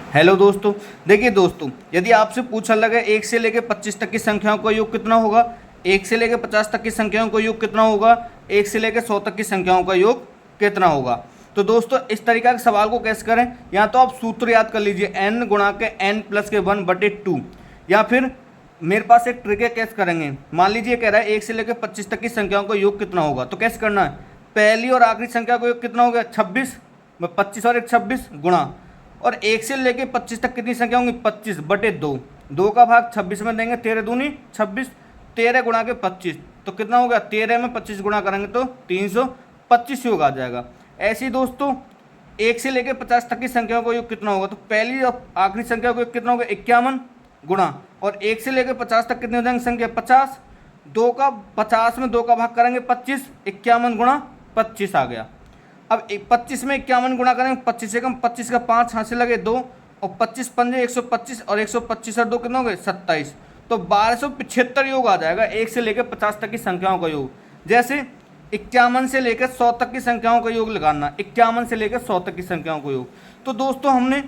Hello दोस्तों, देखिए दोस्तों, यदि आपसे पूछा लगे 1 से लेकर 25 तक की संख्याओं का योग कितना होगा, 1 से लेकर 50 तक की संख्याओं का योग कितना होगा, 1 से लेकर 100 तक की संख्याओं का योग कितना होगा। तो दोस्तों इस तरीका के सवाल को कैसे करें, या तो आप सूत्र याद कर लीजिए n गुणा के n प्लस के 1/2, या फिर मेरे पास एक ट्रिक है, कैसे करेंगे। मान लीजिए कह रहा है 1 से लेकर 25 तक की संख्याओं का योग कितना होगा, तो कैसे करना है, पहली और आखिरी संख्या का योग कितना हो गया 26, 25 और 1 26 गुणा, और 1 से लेके 25 तक कितनी संख्या होंगी 25/2, 2 का भाग 26 में देंगे, 13 दूनी 26, 13 गुणा के 25, तो कितना हो गया 13 में 25 गुणा करेंगे तो 325 योग आ जाएगा। ऐसे ही दोस्तों 1 से लेके 50 तक की संख्याओं का योग कितना होगा, तो पहली और आखिरी संख्या का योग कितना होगा 51 गुणा, और 1 से लेकर 50 तक कितनी हो जाएंगे संख्या 50, 50 में 2 का भाग करेंगे 25, 51 गुणा 25 आ गया। अब 25 में 51 गुणा करेंगे, 25 से कम 25 का 5 हासिल लगे 2, और 25 पंजे 125, और 125 और 2 कितना हो गए 27, तो 1275 योग आ जाएगा 1 से लेकर 50 तक की संख्याओं का योग। जैसे 51 से लेकर 100 तक की संख्याओं का योग लगाना, 51 से लेकर 100 तक की संख्याओं का योग। तो दोस्तों हमने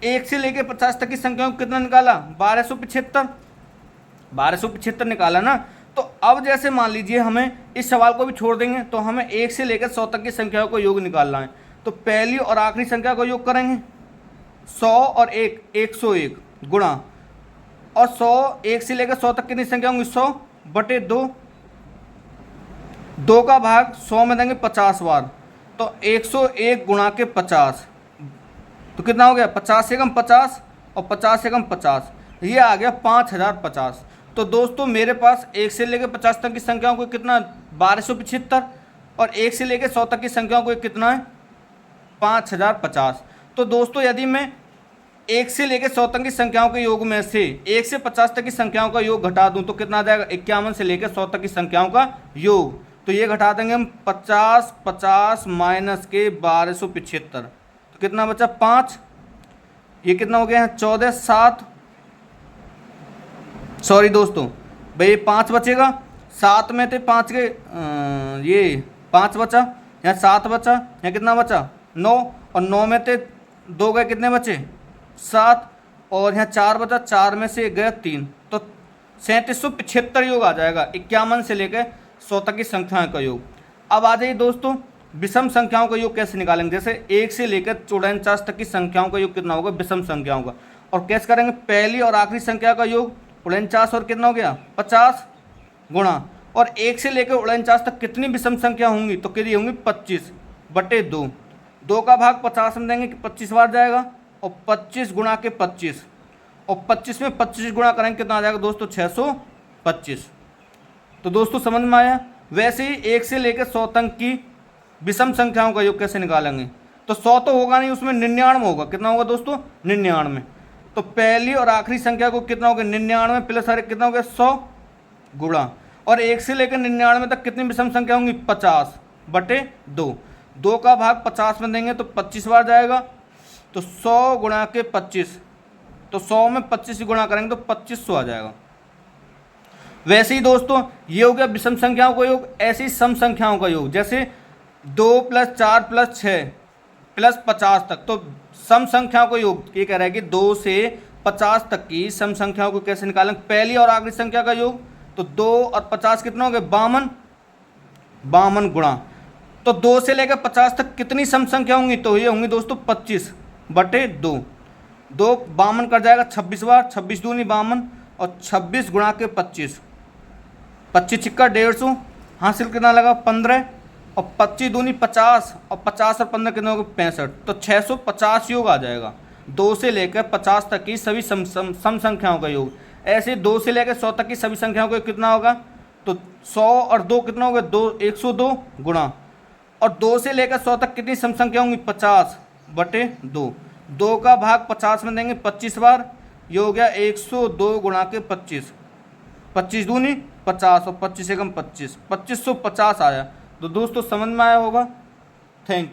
1 से लेकर 50 तक की संख्याओं को कितना निकाला 1275 निकाला ना। तो अब जैसे मान लीजिए हमें इस सवाल को भी छोड़ देंगे, तो हमें 1 से लेकर 100 तक की संख्याओं का योग निकालना है। तो पहली और आखिरी संख्या का योग करेंगे 100 और 1 101 गुणा, और 100 1 से लेकर 100 तक कितनी संख्या होंगी 100/2, 2 का भाग 100 में देंगे 50 बार, तो 101 गुणा के 50, तो कितना हो गया 50 से कम 50 और 50 से कम 50, ये आ गया 5050। तो दोस्तों मेरे पास 1 से लेकर 50 तक की संख्याओं को कितना 1275, और 1 से लेकर 100 तक की संख्याओं को कितना है 5050। तो दोस्तों यदि मैं 1 से लेकर 100 तक की संख्याओं के योग में से 1 से 50 तक की संख्याओं का योग घटा दूं, तो कितना आ जाएगा 51 से लेकर 100 तक की संख्याओं का योग। तो ये घटा देंगे हम 50 50 माइनस के 1275, तो कितना बचा 5, ये कितना हो गया 14 7, सॉरी दोस्तों भाई 5 बचेगा, 7 में थे 5 के ये 5 बचा, यहाँ 7 बचा, यहाँ कितना बचा 9, और 9 में थे 2 गए, कितने बचे 7, और यहाँ 4 बचा, 4 में से 1 गया 3, तो 3775 योग आ जाएगा 51 से लेकर 100 तक की संख्याओं का योग। अब आ जाइए दोस्तों विषम संख्याओं का योग कैसे निकालेंगे। जैसे 1 से लेकर 49 तक की संख्याओं का योग कितना होगा विषम संख्याओं का, और कैसे करेंगे, पहली और आखिरी संख्या का योग 49 और कितना हो गया 50 गुणा, और 1 से लेकर 49 तक कितनी विषम संख्या होंगी, तो कितनी होंगी 25/2, 2 का भाग 50 में देंगे कि 25 बार जाएगा, और 25 गुणा के 25, और 25 में 25 गुणा करेंगे कितना आ जाएगा दोस्तों 625। तो दोस्तों समझ में आया। वैसे ही 1 से लेकर 100 तक की विषम संख्याओं का योग कैसे निकालेंगे, तो 100 तो होगा नहीं, उसमें 99 होगा, कितना होगा दोस्तों 99। तो पहली और आखिरी संख्या को कितना हो गया 99 प्लस हर एक कितना हो गया 100 गुणा, और 1 से लेकर 99 तक कितनी विषम संख्या होंगी 50/2, 2 का भाग 50 में देंगे तो 25 बार जाएगा, तो 100 गुणा के 25, तो 100 में 25 गुणा करेंगे तो 2500 आ जाएगा। वैसे ही दोस्तों ये हो गया विषम संख्याओं का योग। ऐसे ही सम संख्याओं का योग, जैसे 2 + 4 + 6 + 50 तक, तो सम संख्याओं का योग ये कह रहा है कि 2 से 50 तक की सम संख्याओं को कैसे निकालेंगे, पहली और आखिरी संख्या का योग, तो 2 और 50 कितना हो गए 52 गुणा, तो 2 से लेकर 50 तक कितनी सम संख्या होंगी, तो ये होंगी दोस्तों 25/2, 2 52 कर जाएगा 26 बार, 26 दूनी 52, और 26 गुणा के 25, 25 छिक्का 150, हासिल कितना लगा 15, और 25 दूनी 50, और 50 और 15 कितने हो गए 65, तो 650 योग आ जाएगा 2 से लेकर 50 तक की सभी सम संख्याओं का योग। ऐसे 2 से लेकर 100 तक की सभी संख्याओं का कितना होगा, तो 100 और 2 कितना होगा 102 गुणा, और 2 से लेकर 100 तक कितनी सम संख्या होंगी 50/2, 2 का भाग 50 में देंगे 25 बार, ये हो गया 102 गुणा के 25, 25 दूनी 50, और 25 से कम 25, 2550 आया। तो दोस्तों समझ में आया होगा। Thank you.